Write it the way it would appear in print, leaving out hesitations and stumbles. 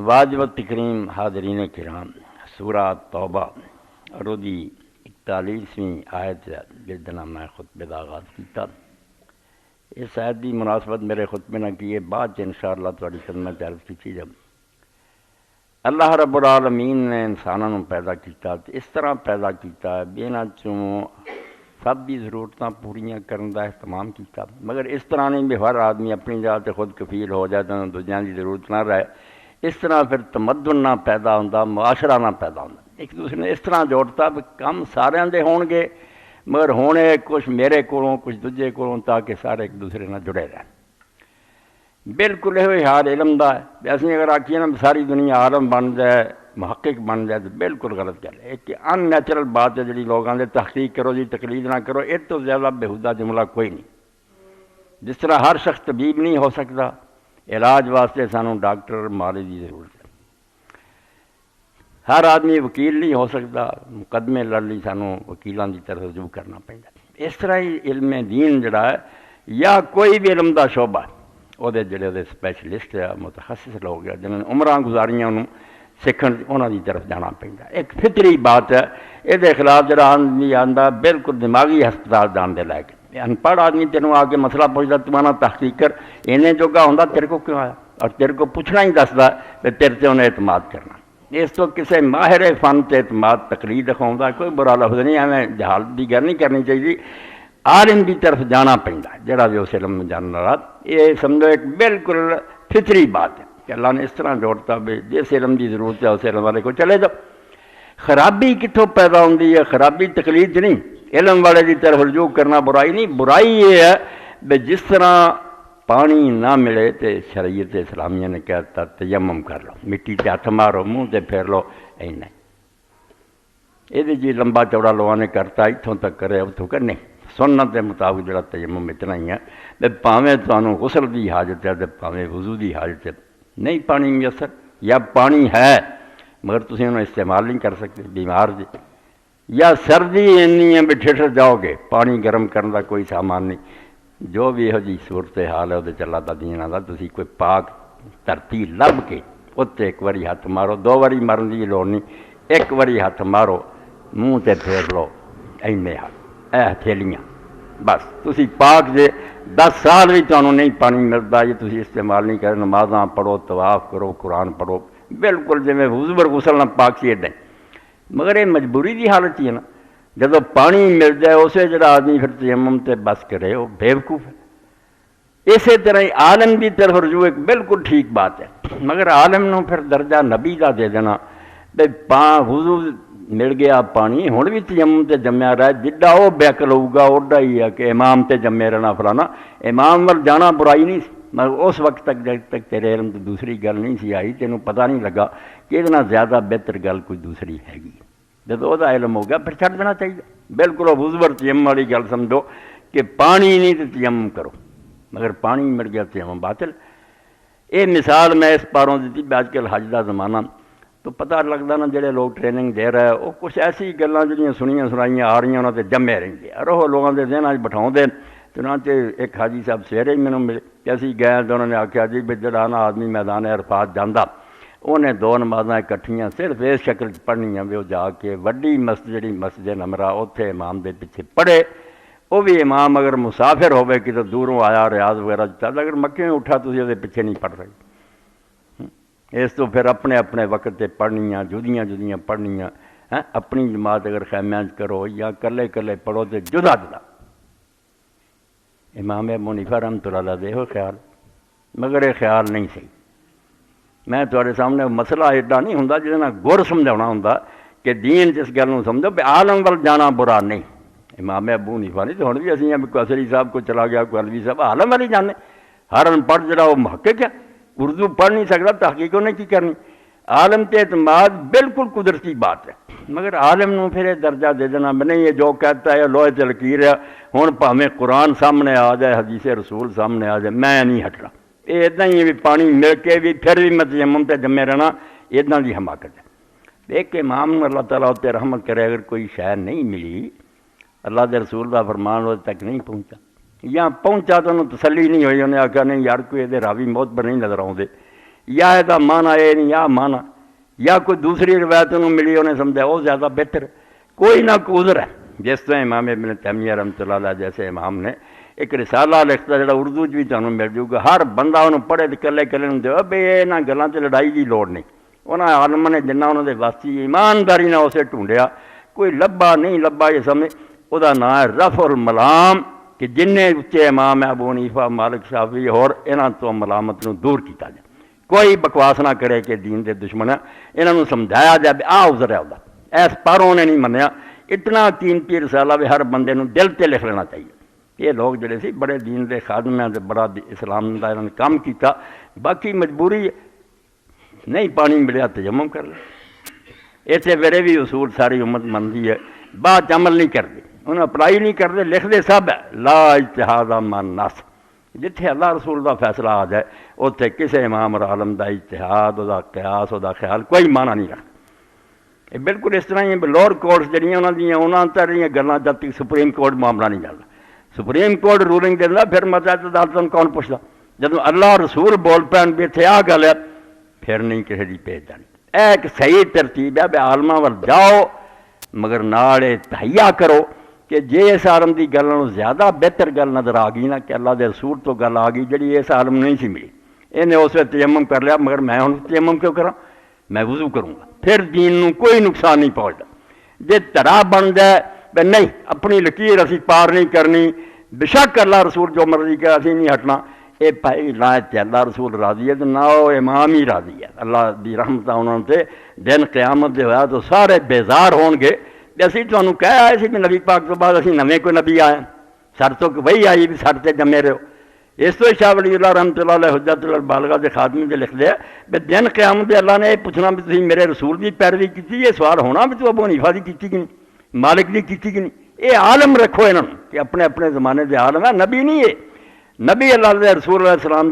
واجب تکریم حاضرین کرام، سورہ توبہ اور دی 41ویں آیت جس دن میں خطبے کا آغاز کیتا، اس آیت کی مناسبت میرے خطبے نہ کیے بعد انشاءاللہ تھوڑی خدمت عرض کی جب اللہ رب العالمین نے انسانوں پیدا کیتا اس طرح پیدا کیتا ہے بھی انہاں چوں سب کی ضرورتاں پوریاں کرنے کا اہتمام کیتا، مگر اس طرح نہیں بھی ہر آدمی اپنی جگہ تے خود کفیل ہو جائے تو دوجیاں کی ضرورت نہ رہے۔ اس طرح پھر تمدن نہ پیدا ہوتا، معاشرہ نہ پیدا ہوتا، ایک دوسرے نے اس طرح جوڑتا بھی کم سارے دے ہون گے مگر ہونے کچھ میرے کولوں کچھ دوجے کولوں تاکہ سارے ایک دوسرے نہ جڑے رہن۔ بالکل یہ حال علم دا ہے، اسی اگر آکھیے نا ساری دنیا عالم بن جائے محقق بن جائے تو بالکل غلط گل ہے۔ ایک ان نیچرل بات ہے جڑی لوگوں نے تحقیق کرو جی تقلید نہ کرو، اس تو زیادہ بےہودہ جملہ کوئی نہیں۔ جس طرح ہر شخص طبیب نہیں ہو سکتا، علاج واسطے سانوں ڈاکٹر مالے کی ضرورت ہے۔ ہر آدمی وکیل نہیں ہو سکتا، مقدمے لڑ لی سانوں وکیلاں کی طرف رجوع کرنا پڑتا۔ اس طرح ہی علم دین جڑا ہے یا کوئی بھی علم دا شعبہ وہ جڑے وہ سپیشلسٹ ہے متخصص لوگ ہیں جنہوں نے عمراں گزاریاں انہوں سیکھن انہوں کی طرف جانا پڑتا۔ ایک فطری بات ہے، یہ خلاف جڑا آدمی آندا بالکل دماغی ہسپتال جان دے لائق۔ ان پڑھ آدمی تینوں آ کے مسئلہ پوچھتا تو آنا تحقیق کر، انہیں جوگا ہوندا تیرے کو کیوں آیا، اور تیرے کو پوچھنا ہی دسدا کہ تیرے سے انہیں اعتماد کرنا۔ اس تو کسی ماہر فن تے اعتماد تقلید دکھاؤں کوئی برا لفظ نہیں، ہمیں جہالت کی گل نہیں کرنی چاہیے، عالم کی طرف جانا پڑتا جڑا بھی اس علم میں جاننے والا۔ یہ سمجھو ایک بالکل فطری بات ہے کہ اللہ نے اس طرح جوڑتا بھی جس علم کی ضرورت ہے اس علم والے کو چلے جاؤ۔ خرابی کتوں پیدا ہوتی ہے؟ خرابی تقلید نہیں، علم والے کی طرف رجوع کرنا برائی نہیں۔ برائی یہ ہے کہ جس طرح پانی نہ ملے تو شریعت اسلامیہ نے کہتا تیمم کر لو، مٹی تے ہاتھ مارو، منہ تے پھیر لو، نہیں یہ جی لمبا چوڑا لوگوں نے کرتا اتوں تک کرے اتوں کر نہیں۔ سنت کے مطابق جڑا تیمم اتنا ہی ہے کہ پاویں تمہیں غسل کی حاجت ہے تو پاویں وضو کی حاجت ہے، نہیں پانی میسر یا پانی ہے مگر تسی انہوں استعمال نہیں کر سکتے، بیمار جی، یا سردی اینی ہے بھی ٹھٹر جاؤ گے، پانی گرم کرنے کا کوئی سامان نہیں، جو بھی یہ جی صورت حال ہے وہ چلا تا دین آتا، تسی کوئی پاک دھرتی لب کے اتنے ایک واری ہاتھ مارو، دو واری مرن کی لوڑ نہیں، ایک واری ہاتھ مارو، منہ تے پھیر لو، اینے ہاتھ اے ہتھیلیاں بس تسی پاک جے۔ 10 سال بھی تمہیں نہیں پانی ملتا جی تسی استعمال نہیں کرو، نمازاں پڑھو، طواف کرو، قرآن پڑھو، بالکل جی میں وضو پر غسل نہ پاک سی ادا، مگر یہ مجبوری کی حالت ہی ہے نا۔ جب پانی مل جائے اسے جڑا آدمی پھر تیمم تے بس کرے وہ بیوقوف ہے۔ اسی طرح ہی عالم کی طرف رجوع ایک بالکل ٹھیک بات ہے، مگر عالم نو پھر درجہ نبی کا دے دینا بے وضو مل گیا پانی ہوں بھی تیمم تے جمیا رہا، جڈا وہ بیکل ہوگا اوڈا ہی ہے کہ امام تے جمے رہنا فلانا۔ امام وال جانا برائی نہیں، مگر اس وقت تک جب تک تیرے علم تو دوسری گل نہیں سی آئی، تینوں پتہ نہیں لگا کہ اتنا زیادہ بہتر گل کوئی دوسری ہے گی۔ جب وہ علم ہو گیا پھر چھڑ دینا چاہیے، بالکل وہ وضو پر تیمم والی گل سمجھو کہ پانی نہیں تو تیمم کرو، مگر پانی مل گیا تیمم باطل۔ یہ مثال میں اس پاروں دیتی بھی اج کل حج کا زمانہ تو پتہ لگتا نا جڑے لوگ ٹریننگ دے رہے وہ کچھ ایسی گلاں جڑیاں سنیاں سنائیاں آ رہی انہوں تے جمے رہندے اور وہ لوگوں کے ذہن بٹھاؤ دے۔ چنانچہ ایک حاجی صاحب سویرے ہی مینوں ملے کہ اسی گئے تو انہوں نے آخیا جی بھی جڑا نا آدمی میدان عرفات جانا انہیں 2 نمازاں اکٹھیاں صرف اس شکل پڑھنی بھی وہ جا کے وڈی مسجد جڑی مسجد نمرہ اتنے امام دے پیچھے پڑھے، وہ بھی امام اگر مسافر ہوئے کتنے دوروں آیا ریاض وغیرہ چل اگر مکے میں اٹھا تسی وہ پیچھے نہیں پڑھ سکتے۔ اس تو پھر اپنے اپنے وقت تے پڑھنیاں جدیاں جدیاں پڑھنیاں، اپنی جماعت اگر خیمیاں کرو یا کلے کلے پڑھو تو جدا جدا۔ امام ابو حنیفہ رحمۃ اللہ علیہ دیکھو خیال، مگر یہ خیال نہیں صحیح۔ میں تھوڑے سامنے مسئلہ ایڈا نہیں ہوں جہاں گر سمجھانا ہوں کہ دین جس گل کو سمجھو بھی عالم وال جانا برا نہیں۔ امام ابو حنیفہ نہیں تو ہوں بھی اسی کوئی اسری صاحب کو چلا گیا کوئی علوی صاحب عالم والی جانے، ہر ان پڑھ جڑا وہ محقق ہے، اردو پڑھ نہیں سکتا تحقیق نے کی کرنی۔ عالم تے اعتماد بالکل قدرتی بات ہے، مگر عالم نو پھر یہ درجہ دے دینا میں نہیں یہ جو کہتا ہے لوہے تے لکیر ہے ہوں پاویں قرآن سامنے آ جائے حدیث رسول سامنے آ جائے میں نہیں ہٹنا، یہ اتنا ہی بھی پانی مل کے بھی پھر بھی میں تیمم تے جمے رہنا، اتنا دی حماقت ہے۔ ایک امام اللہ تعالیٰ اتنے رحمت کرے اگر کوئی شے نہیں ملی، اللہ دے رسول کا فرمان وہ تک نہیں پہنچا یا پہنچا تو انہوں تسلی نہیں ہوئی، انہیں آخیا نہیں یار کوئی یہ راوی موت پر نہیں نظر آؤں یا یہ مانا یہ نہیں یا مانا، یا کوئی دوسری روایت انہوں ملی انہیں سمجھا وہ زیادہ بہتر ہے، کوئی نہ کوئی عذر ہے۔ جس طرح امام ابن تیمیہ رحمۃ اللہ علیہ جیسے امام نے ایک رسالہ لکھتا جڑا اردو بھی تمہیں مل جائے گا، ہر بندہ انہوں پڑھے تو کلے کلے دے بھائی یہاں گلوں سے لڑائی کی لوڑ نہیں۔ انہوں نے عالم نے جنہ انہوں نے واسطی ایمانداری نے اسے ڈھونڈیا، کوئی لبا نہیں لبا، یہ سمجھ وہ نام ہے رفع الملام، کہ جن اچے امام ہے ابو حنیفہ مالک شافعی اور انہوں تو ملامت نو دور کیتا جائے، کوئی بکواس نہ کرے کہ دین دے دشمن ہے، انہوں سمجھایا جائے بھی آ عذر ہے وہ ایس پاروں نے نہیں منیا۔ اتنا قیمتی رسالہ بھی ہر بندے نو دل تے لکھ لینا چاہیے۔ یہ لوگ جڑے سی بڑے دین دے خادم ہیں، بڑا اسلام دا انہوں نے کام کیتا، باقی مجبوری نہیں پانی ملیا تیمم کر لے۔ ایسے میرے بھی اصول ساری امت منتی ہے، بعد عمل نہیں کرتے، انہیں اپلائی نہیں کرتے، لکھتے سب ہے لا اجتہاد من نص، جتھے اللہ رسول دا فیصلہ آ جائے اتنے کسی امام اور عالم دا اجتہاد دا قیاس دا خیال کوئی معنی نہیں رکھتا۔ یہ بالکل اس طرح ہی لوور کورٹس جہاں انہوں نے گلاں جب تک سپریم کورٹ معاملہ نہیں چلتا، سپریم کورٹ رولنگ دینا پھر مزاج عدالت کون پوچھتا؟ جب اللہ رسول بول پین بھی اتنے آ گل ہے پھر نہیں کسی کی پیش جانی۔ ایک صحیح ترتیب ہے بھی عالماں وال جاؤ مگر نال تہیا کرو کہ جے اس عالم کی گل زیادہ بہتر گل نظر آ گئی نا کہ اللہ دے رسول تو گل آ گئی جڑی اس عالم نہیں سی ملی، انہیں اس وقت تیمم کر لیا، مگر میں ہوں تیمم کیوں کراں؟ میں وضو کروں گا، پھر دین نو کوئی نقصان نہیں پہنچتا۔ جے ترا بن جائے بھی نہیں اپنی لکیر اسی پار نہیں کرنی، بے شک اللہ رسول جو مرضی کہ اسی نہیں ہٹنا، اے بھائی لائت اللہ رسول راضی ہے تو نہ وہ امام ہی راضی ہے، اللہ دی رحمت انہوں سے دن قیامت دے ہوا تو سارے بیزار ہون گے۔ اسی تمہیں کہہ آئے سی کہ نبی پاک تو بعد اسی نویں کوئی نبی آئے، سر تو وہی آئی بھی سر تے جمے رہو۔ اس تو شاہ ولی اللہ رحمۃ اللہ علیہ حجت البالغہ کے خاتمے سے لکھ دیا بھی دن قیامت دے اللہ نے یہ پوچھنا بھی تھی میرے رسول کی پیروی کی، یہ سوال ہونا بھی تو ابو حنیفہ کی کیتی کہ نہیں، مالک کی کیتی کہ نہیں۔ یہ عالم رکھو انہوں کہ اپنے اپنے زمانے دے عالم ہے، نبی نہیں ہے، نبی اللہ علیہ رسول علیہ السلام